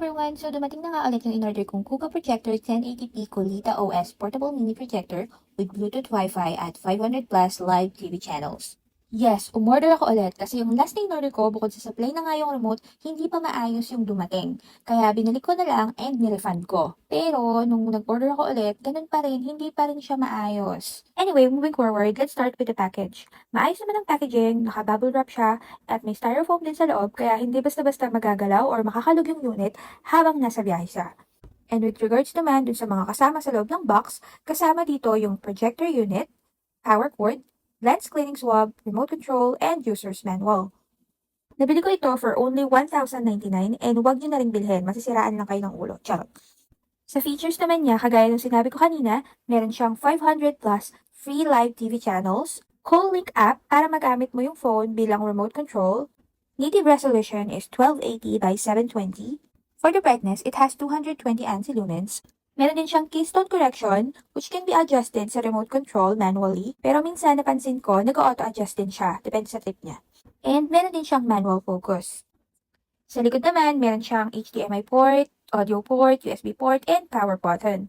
everyone! So dumating na nga ulit yung in-order kong Kuka Projector 1080p Colita OS Portable Mini Projector with Bluetooth Wi-Fi at 500 plus live TV channels. Yes, umorder ako ulit kasi yung last na in-order ko, bukod sa supply na nga yung remote, hindi pa maayos yung dumating. Kaya binalik ko na lang and nirefund ko. Pero nung nag-order ako ulit, ganun pa rin, hindi pa rin siya maayos. Anyway, moving forward, let's start with the package. Maayos naman ang packaging, naka-bubble wrap siya, at may styrofoam din sa loob, kaya hindi basta-basta magagalaw or makakalog yung unit habang nasa biyahe siya. And with regards naman dun sa mga kasama sa loob ng box, kasama dito yung projector unit, power cord, lens cleaning swab, remote control, and user's manual. Nabili ko ito for only 1,099 and huwag nyo na rin bilhin, masisiraan lang kayo ng ulo. Charot. Sa features naman niya, kagaya ng sinabi ko kanina, meron siyang 500 plus free live TV channels, Call Link app para magamit mo yung phone bilang remote control. Native resolution is 1280 by 720. For the brightness, it has 220 ANSI lumens. Meron din siyang keystone correction which can be adjusted sa remote control manually, pero minsan napansin ko nag-auto-adjust din siya, depende sa trip niya. And meron din siyang manual focus. Sa likod naman, meron siyang HDMI port, audio port, USB port, and power button.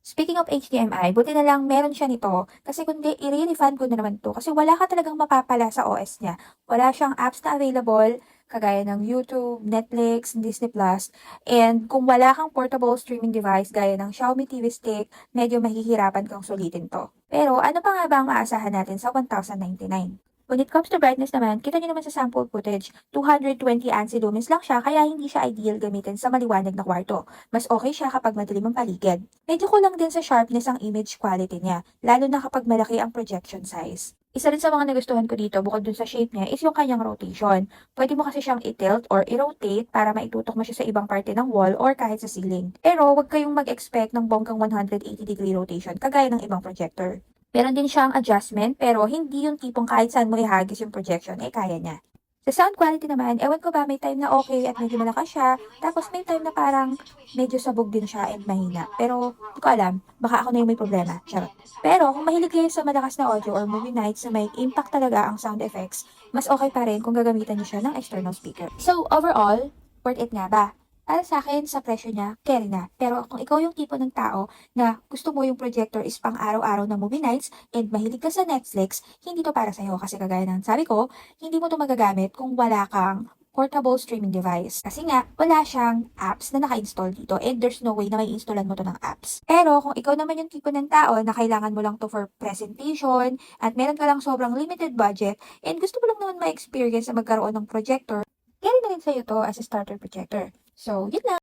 Speaking of HDMI, buti na lang meron siya nito kasi kundi i-refund ko na naman to kasi wala ka talagang mapapala sa OS niya. Wala siyang apps na available kagaya ng YouTube, Netflix, Disney Plus, and kung wala kang portable streaming device gaya ng Xiaomi TV Stick, medyo mahihirapan kang sulitin to. Pero ano pa nga ba ang maasahan natin sa 1,099? When it comes to brightness naman, kita nyo naman sa sample footage, 220 ANSI lumens lang siya kaya hindi siya ideal gamitin sa maliwanag na kwarto. Mas okay siya kapag madilim ang paligid. Medyo kulang din sa sharpness ang image quality niya, lalo na kapag malaki ang projection size. Isa rin sa mga nagustuhan ko dito bukod dun sa shape niya is yung kanyang rotation. Pwede mo kasi siyang i-tilt or i-rotate para maitutok mo siya sa ibang parte ng wall or kahit sa ceiling. Pero huwag kayong mag-expect ng bonggang 180-degree rotation kagaya ng ibang projector. Meron din siyang adjustment pero hindi yung tipong kahit saan mo ihagis yung projection kaya niya. Sa sound quality naman, ewan ko ba may time na okay at medyo malakas siya, tapos may time na parang medyo sabog din siya and mahina. Pero hindi ko alam, baka ako na yung may problema. Charot. Pero kung mahilig kayo sa malakas na audio or movie nights na may impact talaga ang sound effects, mas okay pa rin kung gagamitan niyo siya ng external speaker. So overall, worth it nga ba? Para sa akin, sa presyo niya, carry na. Pero kung ikaw yung tipo ng tao na gusto mo yung projector is pang araw-araw na movie nights and mahilig ka sa Netflix, hindi to para sa'yo. Kasi kagaya ng sabi ko, hindi mo to magagamit kung wala kang portable streaming device. Kasi nga, wala siyang apps na naka-install dito and there's no way na may installan mo to ng apps. Pero kung ikaw naman yung tipo ng tao na kailangan mo lang to for presentation at meron ka lang sobrang limited budget and gusto mo lang naman ma-experience na magkaroon ng projector, carry na rin sa'yo to as a starter projector. So, yun lang.